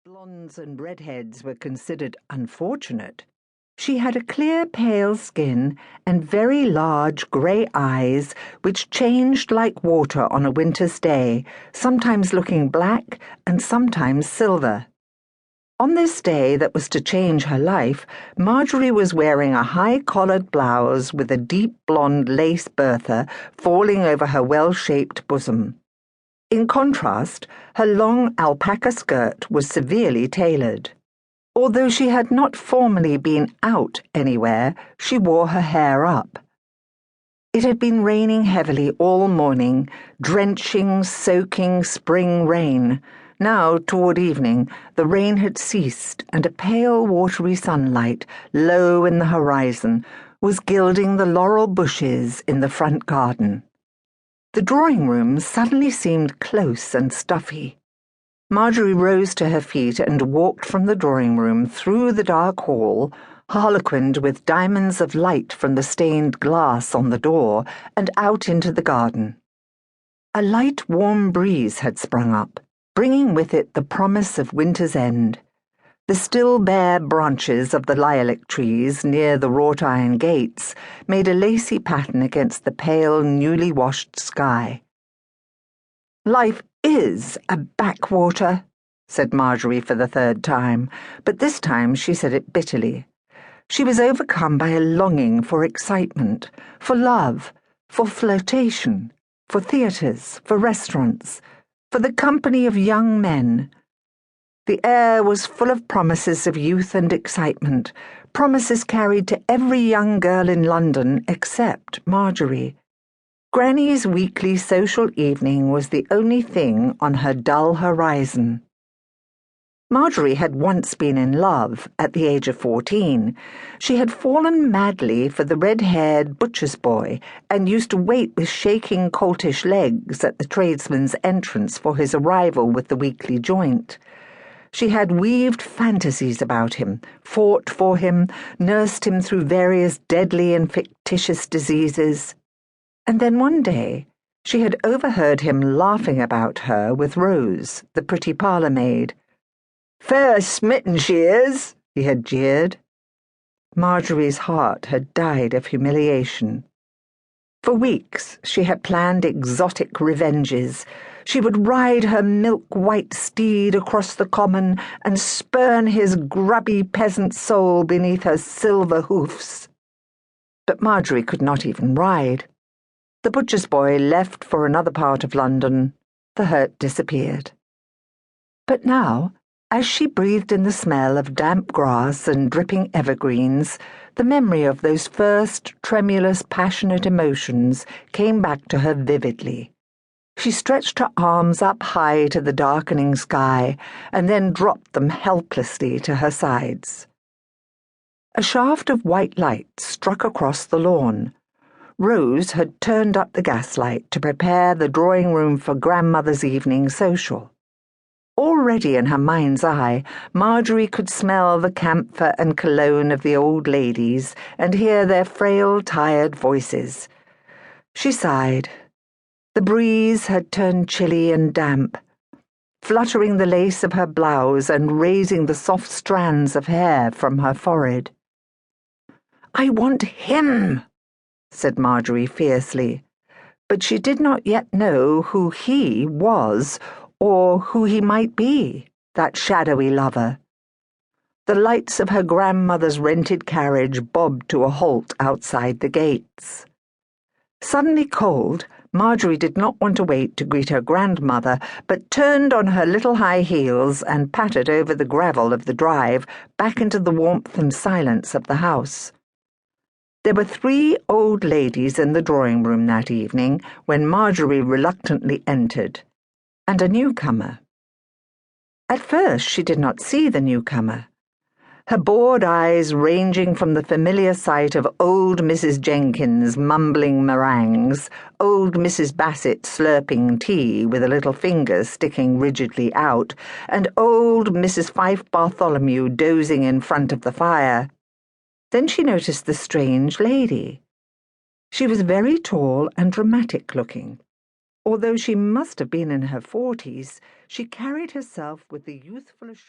blondes and redheads were considered unfortunate, she had a clear pale skin and very large grey eyes which changed like water on a winter's day, sometimes looking black and sometimes silver. On this day that was to change her life, Marjorie was wearing a high-collared blouse with a deep blonde lace bertha falling over her well-shaped bosom. In contrast, her long alpaca skirt was severely tailored. Although she had not formally been out anywhere, she wore her hair up. It had been raining heavily all morning, drenching, soaking spring rain. Now, toward evening, the rain had ceased, and a pale, watery sunlight, low in the horizon, was gilding the laurel bushes in the front garden. The drawing-room suddenly seemed close and stuffy. Marjorie rose to her feet and walked from the drawing-room through the dark hall, harlequined with diamonds of light from the stained glass on the door, and out into the garden. A light, warm breeze had sprung up, bringing with it the promise of winter's end. The still bare branches of the lilac trees near the wrought-iron gates made a lacy pattern against the pale, newly washed sky. "Life is a backwater," said Marjorie for the third time, but this time she said it bitterly. She was overcome by a longing for excitement, for love, for flirtation, for theatres, for restaurants, for the company of young men. The air was full of promises of youth and excitement, promises carried to every young girl in London except Marjorie. Granny's weekly social evening was the only thing on her dull horizon. Marjorie had once been in love at the age of 14. She had fallen madly for the red-haired butcher's boy and used to wait with shaking coltish legs at the tradesman's entrance for his arrival with the weekly joint. She had weaved fantasies about him, fought for him, nursed him through various deadly and fictitious diseases. And then one day she had overheard him laughing about her with Rose, the pretty parlour-maid. "Fair smitten she is," he had jeered. Marjorie's heart had died of humiliation. For weeks she had planned exotic revenges. She would ride her milk-white steed across the common and spurn his grubby peasant soul beneath her silver hoofs. But Marjorie could not even ride. The butcher's boy left for another part of London. The hurt disappeared. But now, as she breathed in the smell of damp grass and dripping evergreens, the memory of those first tremulous, passionate emotions came back to her vividly. She stretched her arms up high to the darkening sky and then dropped them helplessly to her sides. A shaft of white light struck across the lawn. Rose had turned up the gaslight to prepare the drawing-room for grandmother's evening social. Already in her mind's eye, Marjorie could smell the camphor and cologne of the old ladies and hear their frail, tired voices. She sighed. The breeze had turned chilly and damp, fluttering the lace of her blouse and raising the soft strands of hair from her forehead. "I want him," said Marjorie fiercely, but she did not yet know who he was or who he might be, that shadowy lover. The lights of her grandmother's rented carriage bobbed to a halt outside the gates. Suddenly cold, Marjorie did not want to wait to greet her grandmother, but turned on her little high heels and pattered over the gravel of the drive back into the warmth and silence of the house. There were 3 old ladies in the drawing-room that evening when Marjorie reluctantly entered, and a newcomer. At first she did not see the newcomer. Her bored eyes ranging from the familiar sight of old Mrs. Jenkins mumbling meringues, old Mrs. Bassett slurping tea with a little finger sticking rigidly out, and old Mrs. Fife Bartholomew dozing in front of the fire. Then she noticed the strange lady. She was very tall and dramatic-looking. Although she must have been in her 40s, she carried herself with the youthful assurance